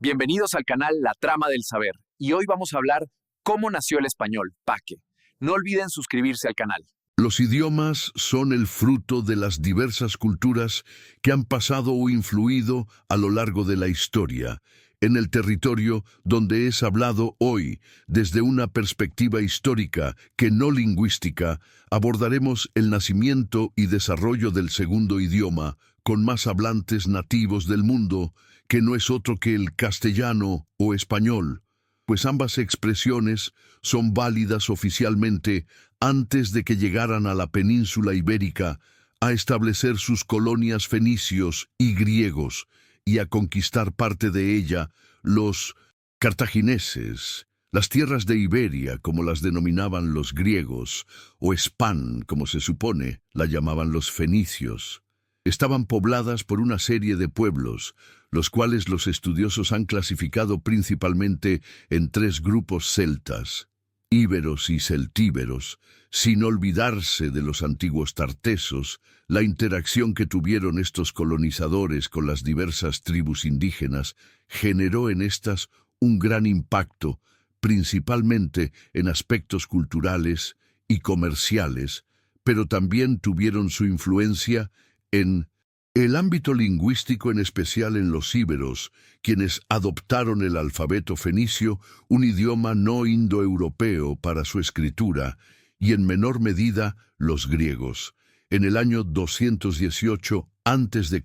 Bienvenidos al canal La Trama del Saber, y hoy vamos a hablar cómo nació el español, paque. No olviden suscribirse al canal. Los idiomas son el fruto de las diversas culturas que han pasado o influido a lo largo de la historia, en el territorio donde es hablado hoy. Desde una perspectiva histórica que no lingüística, abordaremos el nacimiento y desarrollo del segundo idioma, con más hablantes nativos del mundo, que no es otro que el castellano o español, pues ambas expresiones son válidas oficialmente antes de que llegaran a la península ibérica a establecer sus colonias fenicios y griegos y a conquistar parte de ella los cartagineses, las tierras de Iberia, como las denominaban los griegos, o Span, como se supone, la llamaban los fenicios. Estaban pobladas por una serie de pueblos, los cuales los estudiosos han clasificado principalmente en tres grupos celtas, íberos y celtíberos, sin olvidarse de los antiguos tartesos. La interacción que tuvieron estos colonizadores con las diversas tribus indígenas generó en estas un gran impacto, principalmente en aspectos culturales y comerciales, pero también tuvieron su influencia en el ámbito lingüístico, en especial en los íberos, quienes adoptaron el alfabeto fenicio, un idioma no indoeuropeo para su escritura, y en menor medida los griegos. En el año 218 a.C.,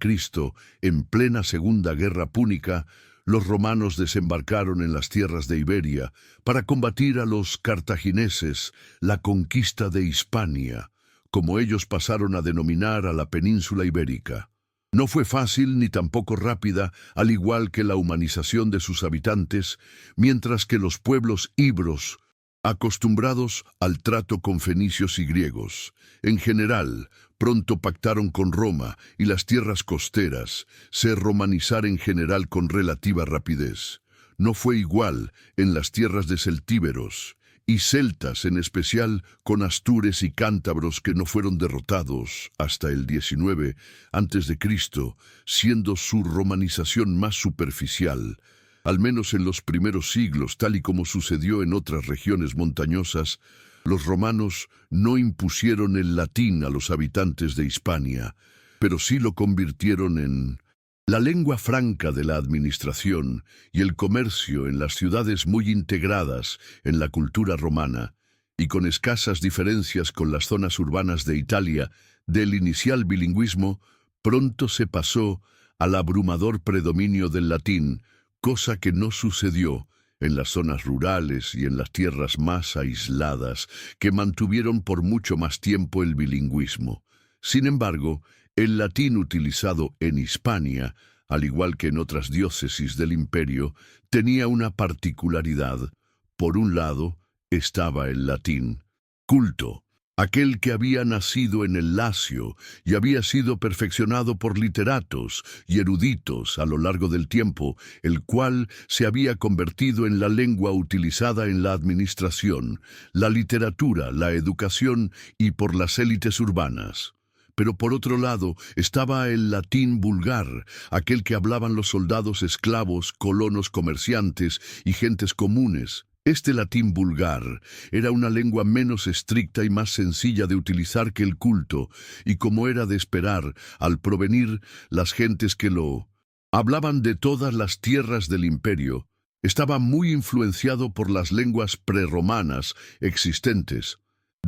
en plena Segunda Guerra Púnica, los romanos desembarcaron en las tierras de Iberia para combatir a los cartagineses, la conquista de Hispania, como ellos pasaron a denominar a la península ibérica. No fue fácil ni tampoco rápida, al igual que la humanización de sus habitantes, mientras que los pueblos íberos, acostumbrados al trato con fenicios y griegos, en general, pronto pactaron con Roma, y las tierras costeras se romanizaron en general con relativa rapidez. No fue igual en las tierras de celtíberos y celtas, en especial con astures y cántabros, que no fueron derrotados hasta el 19 a.C., siendo su romanización más superficial. Al menos en los primeros siglos, tal y como sucedió en otras regiones montañosas, los romanos no impusieron el latín a los habitantes de Hispania, pero sí lo convirtieron en la lengua franca de la administración y el comercio en las ciudades muy integradas en la cultura romana, y con escasas diferencias con las zonas urbanas de Italia. Del inicial bilingüismo pronto se pasó al abrumador predominio del latín, cosa que no sucedió en las zonas rurales y en las tierras más aisladas, que mantuvieron por mucho más tiempo el bilingüismo. Sin embargo, el latín utilizado en Hispania, al igual que en otras diócesis del imperio, tenía una particularidad. Por un lado, estaba el latín culto, aquel que había nacido en el Lacio y había sido perfeccionado por literatos y eruditos a lo largo del tiempo, el cual se había convertido en la lengua utilizada en la administración, la literatura, la educación y por las élites urbanas. Pero por otro lado estaba el latín vulgar, aquel que hablaban los soldados, esclavos, colonos, comerciantes y gentes comunes. Este latín vulgar era una lengua menos estricta y más sencilla de utilizar que el culto, y como era de esperar, al provenir las gentes que lo hablaban de todas las tierras del imperio, estaba muy influenciado por las lenguas prerromanas existentes.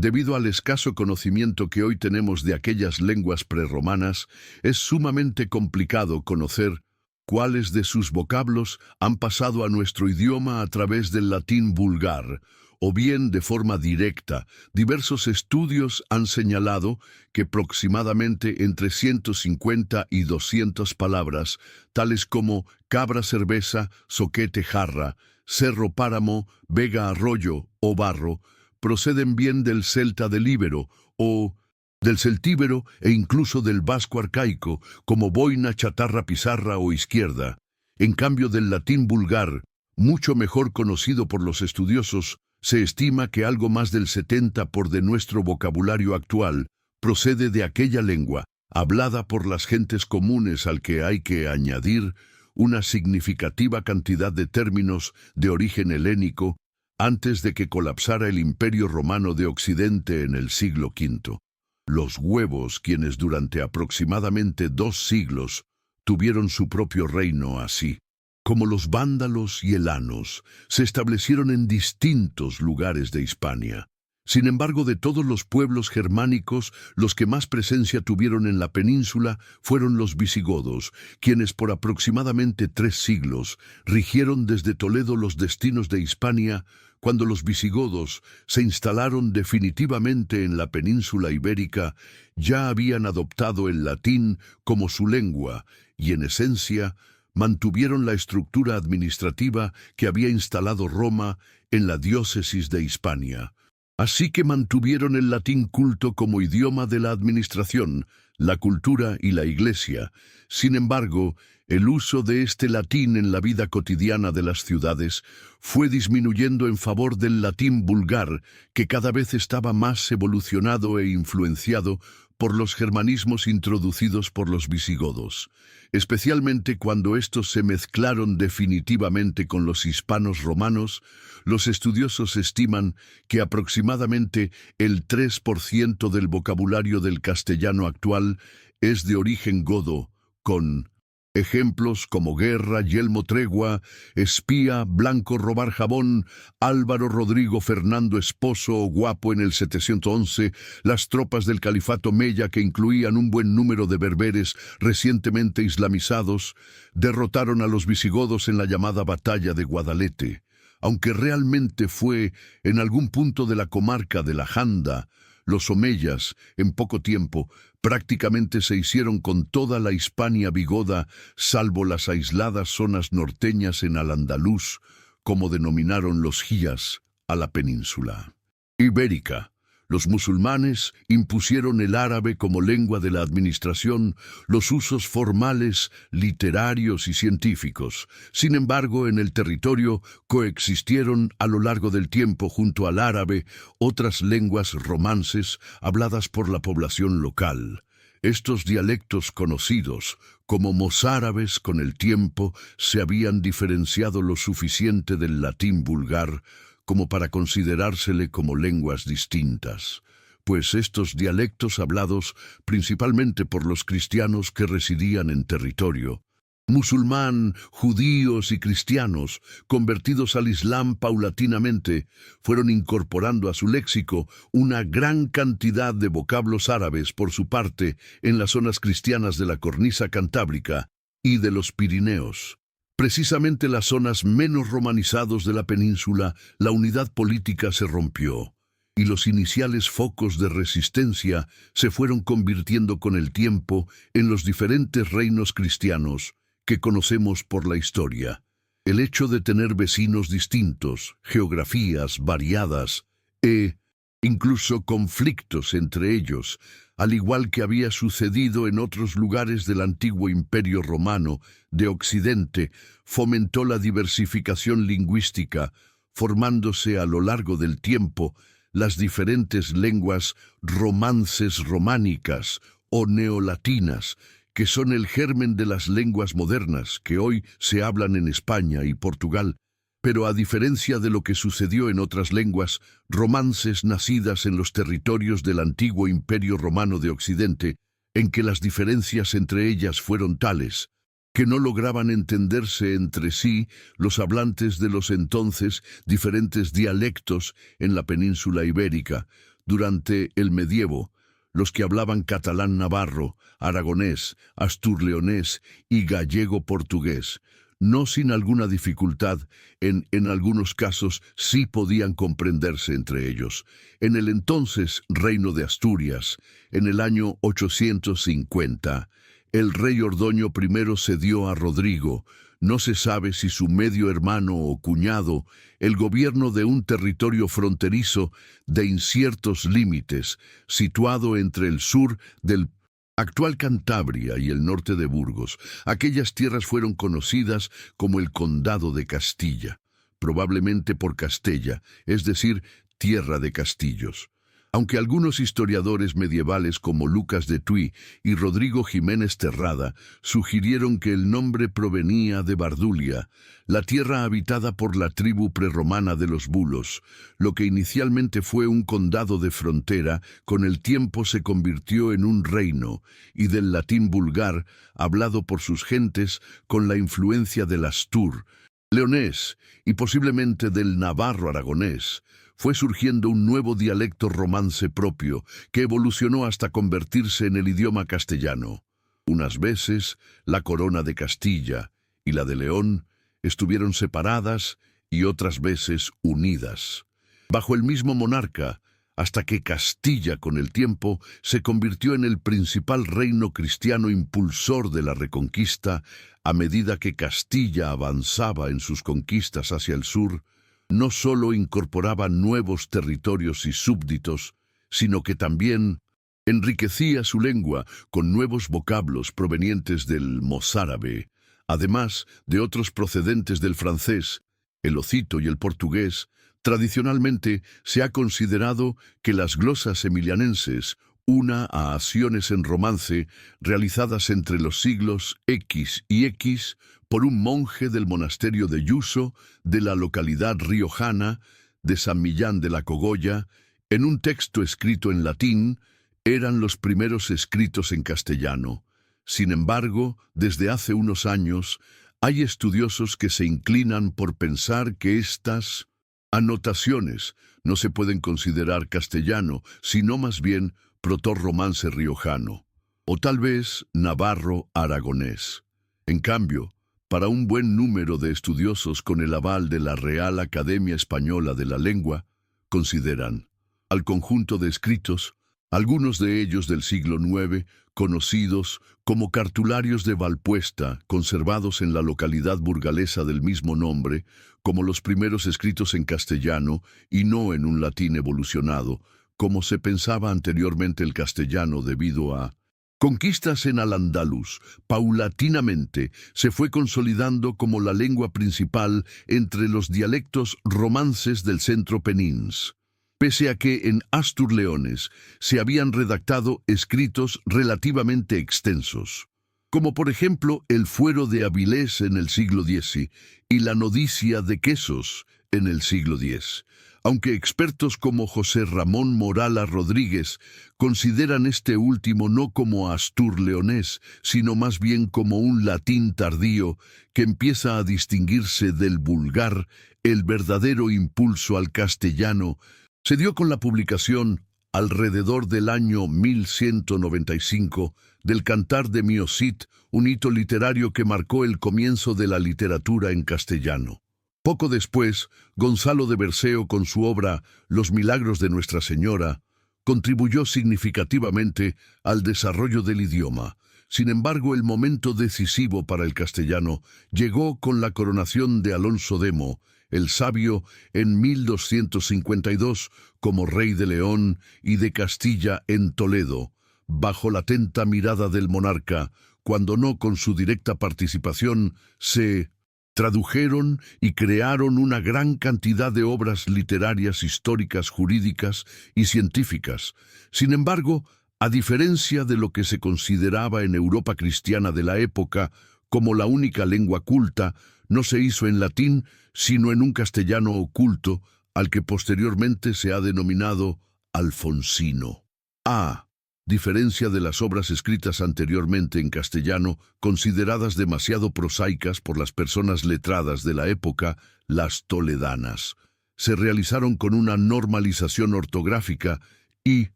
Debido al escaso conocimiento que hoy tenemos de aquellas lenguas prerromanas, es sumamente complicado conocer cuáles de sus vocablos han pasado a nuestro idioma a través del latín vulgar, o bien de forma directa. Diversos estudios han señalado que aproximadamente entre 150 y 200 palabras, tales como cabra cerveza, zoquete jarra, cerro páramo, vega arroyo o barro, proceden bien del celta del íbero o del celtíbero e incluso del vasco arcaico, como boina, chatarra, pizarra o izquierda. En cambio, del latín vulgar, mucho mejor conocido por los estudiosos, se estima que algo más del 70% de nuestro vocabulario actual procede de aquella lengua, hablada por las gentes comunes, al que hay que añadir una significativa cantidad de términos de origen helénico antes de que colapsara el Imperio Romano de Occidente en el siglo V. Los huevos, quienes durante aproximadamente 2 siglos tuvieron su propio reino así, como los vándalos y elanos, se establecieron en distintos lugares de Hispania. Sin embargo, de todos los pueblos germánicos, los que más presencia tuvieron en la península fueron los visigodos, quienes por aproximadamente 3 siglos rigieron desde Toledo los destinos de Hispania. Cuando los visigodos se instalaron definitivamente en la península ibérica, ya habían adoptado el latín como su lengua y, en esencia, mantuvieron la estructura administrativa que había instalado Roma en la diócesis de Hispania. Así que mantuvieron el latín culto como idioma de la administración, la cultura y la iglesia. Sin embargo, el uso de este latín en la vida cotidiana de las ciudades fue disminuyendo en favor del latín vulgar, que cada vez estaba más evolucionado e influenciado por los germanismos introducidos por los visigodos, especialmente cuando estos se mezclaron definitivamente con los hispanos romanos. Los estudiosos estiman que aproximadamente el 3% del vocabulario del castellano actual es de origen godo, con ejemplos como guerra, yelmo, tregua, espía, blanco, robar jabón, Álvaro Rodrigo Fernando Esposo o guapo en el 711, las tropas del califato Meya, que incluían un buen número de berberes recientemente islamizados, derrotaron a los visigodos en la llamada batalla de Guadalete. Aunque realmente fue en algún punto de la comarca de la Janda, los omeyas, en poco tiempo, prácticamente se hicieron con toda la Hispania vigoda, salvo las aisladas zonas norteñas en Al-Andalus, como denominaron los jías a la península ibérica. Los musulmanes impusieron el árabe como lengua de la administración, los usos formales, literarios y científicos. Sin embargo, en el territorio coexistieron a lo largo del tiempo junto al árabe otras lenguas romances habladas por la población local. Estos dialectos conocidos como mozárabes con el tiempo se habían diferenciado lo suficiente del latín vulgar como para considerársele como lenguas distintas, pues estos dialectos hablados principalmente por los cristianos que residían en territorio musulmán, judíos y cristianos, convertidos al Islam paulatinamente, fueron incorporando a su léxico una gran cantidad de vocablos árabes por su parte en las zonas cristianas de la cornisa cantábrica y de los Pirineos. Precisamente las zonas menos romanizadas de la península, la unidad política se rompió, y los iniciales focos de resistencia se fueron convirtiendo con el tiempo en los diferentes reinos cristianos que conocemos por la historia. El hecho de tener vecinos distintos, geografías variadas e incluso conflictos entre ellos, al igual que había sucedido en otros lugares del antiguo Imperio Romano de Occidente, fomentó la diversificación lingüística, formándose a lo largo del tiempo las diferentes lenguas romances románicas o neolatinas, que son el germen de las lenguas modernas que hoy se hablan en España y Portugal. Pero a diferencia de lo que sucedió en otras lenguas romances nacidas en los territorios del antiguo Imperio Romano de Occidente, en que las diferencias entre ellas fueron tales que no lograban entenderse entre sí los hablantes de los entonces diferentes dialectos en la península ibérica. Durante el medievo, los que hablaban catalán navarro, aragonés, asturleonés y gallego-portugués, no sin alguna dificultad, en algunos casos sí podían comprenderse entre ellos. En el entonces Reino de Asturias, en el año 850, el rey Ordoño I cedió a Rodrigo, no se sabe si su medio hermano o cuñado, el gobierno de un territorio fronterizo de inciertos límites, situado entre el sur del actual Cantabria y el norte de Burgos. Aquellas tierras fueron conocidas como el Condado de Castilla, probablemente por Castella, es decir, tierra de castillos. Aunque algunos historiadores medievales como Lucas de Tuy y Rodrigo Jiménez Terrada sugirieron que el nombre provenía de Bardulia, la tierra habitada por la tribu prerromana de los bulos, lo que inicialmente fue un condado de frontera, con el tiempo se convirtió en un reino, y del latín vulgar, hablado por sus gentes con la influencia del astur, leonés y posiblemente del navarro aragonés, fue surgiendo un nuevo dialecto romance propio que evolucionó hasta convertirse en el idioma castellano. Unas veces, la corona de Castilla y la de León estuvieron separadas y otras veces unidas, bajo el mismo monarca, hasta que Castilla, con el tiempo, se convirtió en el principal reino cristiano impulsor de la Reconquista. A medida que Castilla avanzaba en sus conquistas hacia el sur, no solo incorporaba nuevos territorios y súbditos, sino que también enriquecía su lengua con nuevos vocablos provenientes del mozárabe, además de otros procedentes del francés, el ocito y el portugués. Tradicionalmente se ha considerado que las glosas emilianenses, una a acciones en romance realizadas entre los siglos X y X por un monje del monasterio de Yuso, de la localidad riojana de San Millán de la Cogolla, en un texto escrito en latín, eran los primeros escritos en castellano. Sin embargo, desde hace unos años, hay estudiosos que se inclinan por pensar que estas anotaciones no se pueden considerar castellano, sino más bien protorromance riojano, o tal vez navarro-aragonés. En cambio, para un buen número de estudiosos con el aval de la Real Academia Española de la Lengua, consideran al conjunto de escritos, algunos de ellos del siglo IX, conocidos como cartularios de Valpuesta, conservados en la localidad burgalesa del mismo nombre, como los primeros escritos en castellano y no en un latín evolucionado, como se pensaba anteriormente el castellano debido a conquistas en al-Ándalus. Paulatinamente se fue consolidando como la lengua principal entre los dialectos romances del centro penins, pese a que en Astur-Leones se habían redactado escritos relativamente extensos, como por ejemplo el Fuero de Avilés en el siglo X y la Nodicia de Quesos en el siglo X. Aunque expertos como José Ramón Morala Rodríguez consideran este último no como astur-leonés, sino más bien como un latín tardío que empieza a distinguirse del vulgar, el verdadero impulso al castellano se dio con la publicación, alrededor del año 1195, del Cantar de Mio Cid, un hito literario que marcó el comienzo de la literatura en castellano. Poco después, Gonzalo de Berceo, con su obra Los Milagros de Nuestra Señora, contribuyó significativamente al desarrollo del idioma. Sin embargo, el momento decisivo para el castellano llegó con la coronación de Alonso Demo, el Sabio, en 1252 como rey de León y de Castilla en Toledo, bajo la atenta mirada del monarca, cuando no con su directa participación se tradujeron y crearon una gran cantidad de obras literarias, históricas, jurídicas y científicas. Sin embargo, a diferencia de lo que se consideraba en Europa cristiana de la época como la única lengua culta, no se hizo en latín, sino en un castellano oculto, al que posteriormente se ha denominado alfonsino. A diferencia de las obras escritas anteriormente en castellano, consideradas demasiado prosaicas por las personas letradas de la época, las toledanas se realizaron con una normalización ortográfica y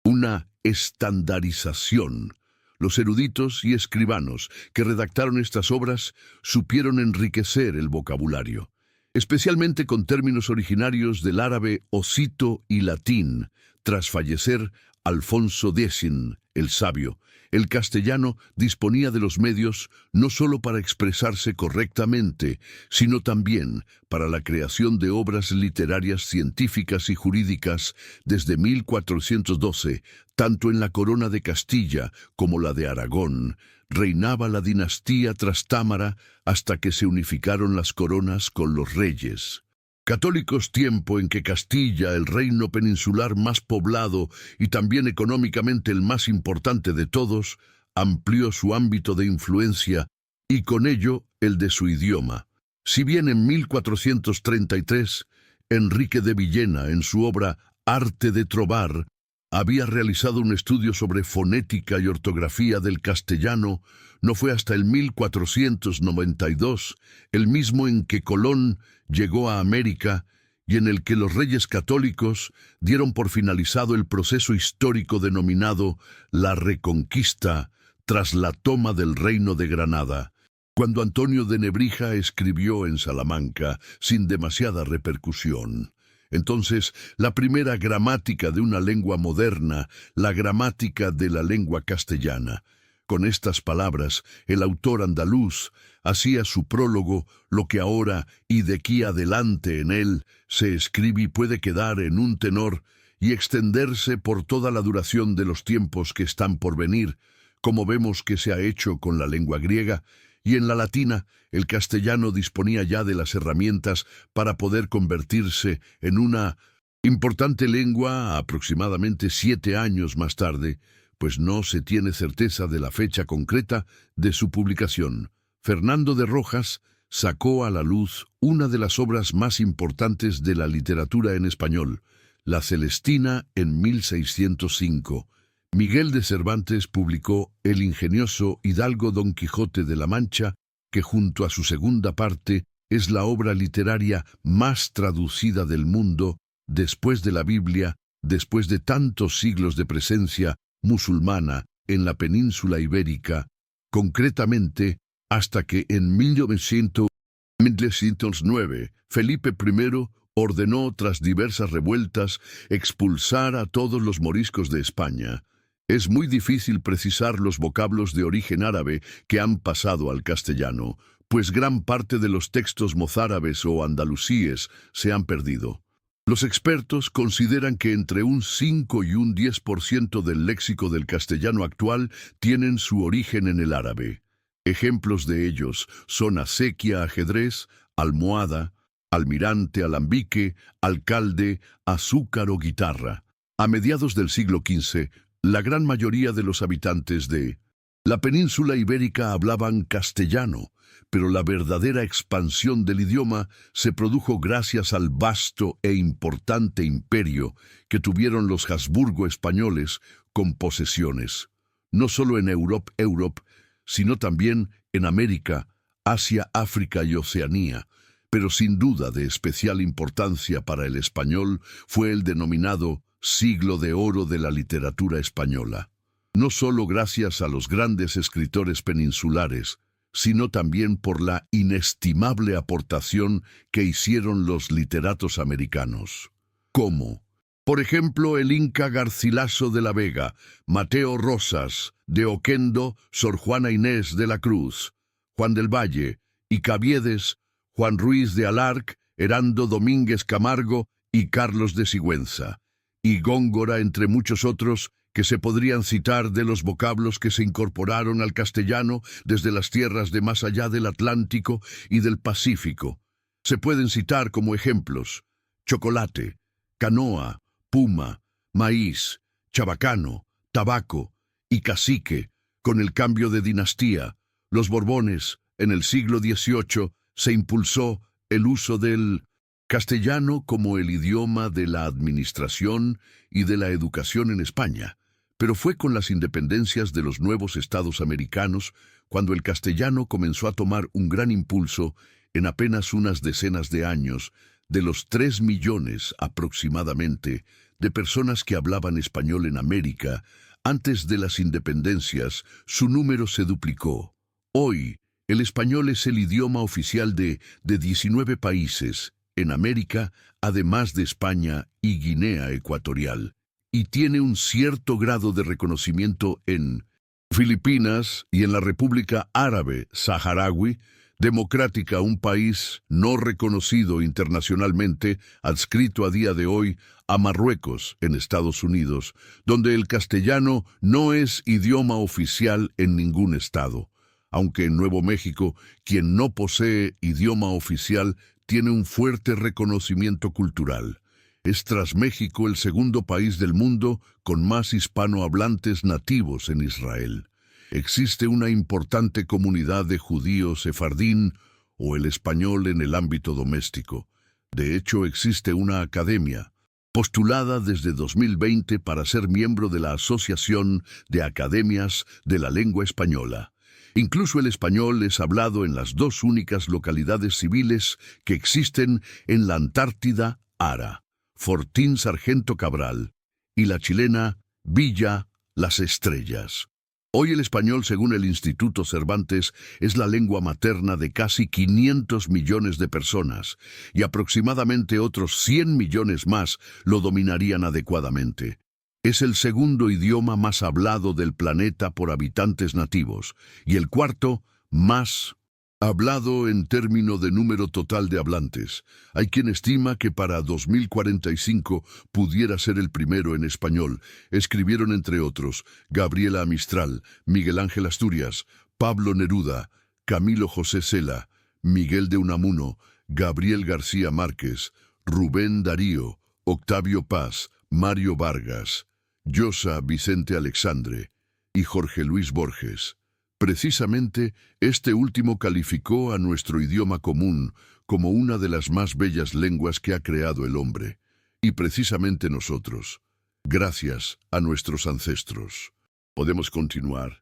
una estandarización. Los eruditos y escribanos que redactaron estas obras supieron enriquecer el vocabulario, especialmente con términos originarios del árabe ocito y latín. Tras fallecer Alfonso X, el Sabio, el castellano disponía de los medios no solo para expresarse correctamente, sino también para la creación de obras literarias, científicas y jurídicas. Desde 1412, tanto en la corona de Castilla como la de Aragón, reinaba la dinastía Trastámara hasta que se unificaron las coronas con los reyes. Católicos, tiempo en que Castilla, el reino peninsular más poblado y también económicamente el más importante de todos, amplió su ámbito de influencia y con ello el de su idioma. Si bien en 1433, Enrique de Villena, en su obra Arte de Trobar, había realizado un estudio sobre fonética y ortografía del castellano, no fue hasta el 1492, el mismo en que Colón llegó a América y en el que los reyes católicos dieron por finalizado el proceso histórico denominado la Reconquista tras la toma del Reino de Granada, cuando Antonio de Nebrija escribió en Salamanca sin demasiada repercusión. Entonces, la primera gramática de una lengua moderna, la gramática de la lengua castellana. Con estas palabras, el autor andaluz hacía su prólogo, lo que ahora y de aquí adelante en él se escribe y puede quedar en un tenor y extenderse por toda la duración de los tiempos que están por venir, como vemos que se ha hecho con la lengua griega, y en la latina, el castellano disponía ya de las herramientas para poder convertirse en una importante lengua aproximadamente 7 años más tarde, pues no se tiene certeza de la fecha concreta de su publicación. Fernando de Rojas sacó a la luz una de las obras más importantes de la literatura en español, La Celestina, en 1605. Miguel de Cervantes publicó El ingenioso hidalgo Don Quijote de la Mancha, que junto a su segunda parte es la obra literaria más traducida del mundo, después de la Biblia, después de tantos siglos de presencia musulmana en la península ibérica, concretamente hasta que en 1909 Felipe I ordenó, tras diversas revueltas, expulsar a todos los moriscos de España. Es muy difícil precisar los vocablos de origen árabe que han pasado al castellano, pues gran parte de los textos mozárabes o andalusíes se han perdido. Los expertos consideran que entre un 5 y un 10% del léxico del castellano actual tienen su origen en el árabe. Ejemplos de ellos son acequia, ajedrez, almohada, almirante, alambique, alcalde, azúcar o guitarra. A mediados del siglo XV, la gran mayoría de los habitantes de la península ibérica hablaban castellano, pero la verdadera expansión del idioma se produjo gracias al vasto e importante imperio que tuvieron los Habsburgo españoles con posesiones, no solo en Europa, sino también en América, Asia, África y Oceanía, pero sin duda de especial importancia para el español fue el denominado Siglo de Oro de la literatura española. No solo gracias a los grandes escritores peninsulares, sino también por la inestimable aportación que hicieron los literatos americanos. Como, por ejemplo, el inca Garcilaso de la Vega, Mateo Rosas, de Oquendo, Sor Juana Inés de la Cruz, Juan del Valle y Caviedes, Juan Ruiz de Alarc, Herando Domínguez Camargo y Carlos de Sigüenza, y Góngora, entre muchos otros, que se podrían citar de los vocablos que se incorporaron al castellano desde las tierras de más allá del Atlántico y del Pacífico. Se pueden citar como ejemplos: chocolate, canoa, puma, maíz, chabacano, tabaco y cacique. Con el cambio de dinastía, los Borbones, en el siglo XVIII, se impulsó el uso del castellano como el idioma de la administración y de la educación en España, pero fue con las independencias de los nuevos estados americanos cuando el castellano comenzó a tomar un gran impulso en apenas unas decenas de años. De los 3 millones aproximadamente de personas que hablaban español en América, antes de las independencias, su número se duplicó. Hoy, el español es el idioma oficial de 19 países en América, además de España y Guinea Ecuatorial, y tiene un cierto grado de reconocimiento en Filipinas y en la República Árabe Saharaui Democrática, un país no reconocido internacionalmente, adscrito a día de hoy a Marruecos, en Estados Unidos, donde el castellano no es idioma oficial en ningún estado, aunque en Nuevo México, quien no posee idioma oficial tiene un fuerte reconocimiento cultural. Es tras México el segundo país del mundo con más hispanohablantes nativos en Israel. Existe una importante comunidad de judíos sefardín o el español en el ámbito doméstico. De hecho, existe una academia, postulada desde 2020 para ser miembro de la Asociación de Academias de la Lengua Española. Incluso el español es hablado en las dos únicas localidades civiles que existen en la Antártida, Ara, Fortín Sargento Cabral, y la chilena Villa Las Estrellas. Hoy el español, según el Instituto Cervantes, es la lengua materna de casi 500 millones de personas, y aproximadamente otros 100 millones más lo dominarían adecuadamente. Es el segundo idioma más hablado del planeta por habitantes nativos, y el cuarto más hablado en términos de número total de hablantes. Hay quien estima que para 2045 pudiera ser el primero en español. Escribieron entre otros Gabriela Mistral, Miguel Ángel Asturias, Pablo Neruda, Camilo José Cela, Miguel de Unamuno, Gabriel García Márquez, Rubén Darío, Octavio Paz, Mario Vargas, Llosa Vicente Alexandre y Jorge Luis Borges. Precisamente, este último calificó a nuestro idioma común como una de las más bellas lenguas que ha creado el hombre. Y precisamente nosotros, gracias a nuestros ancestros, podemos continuar.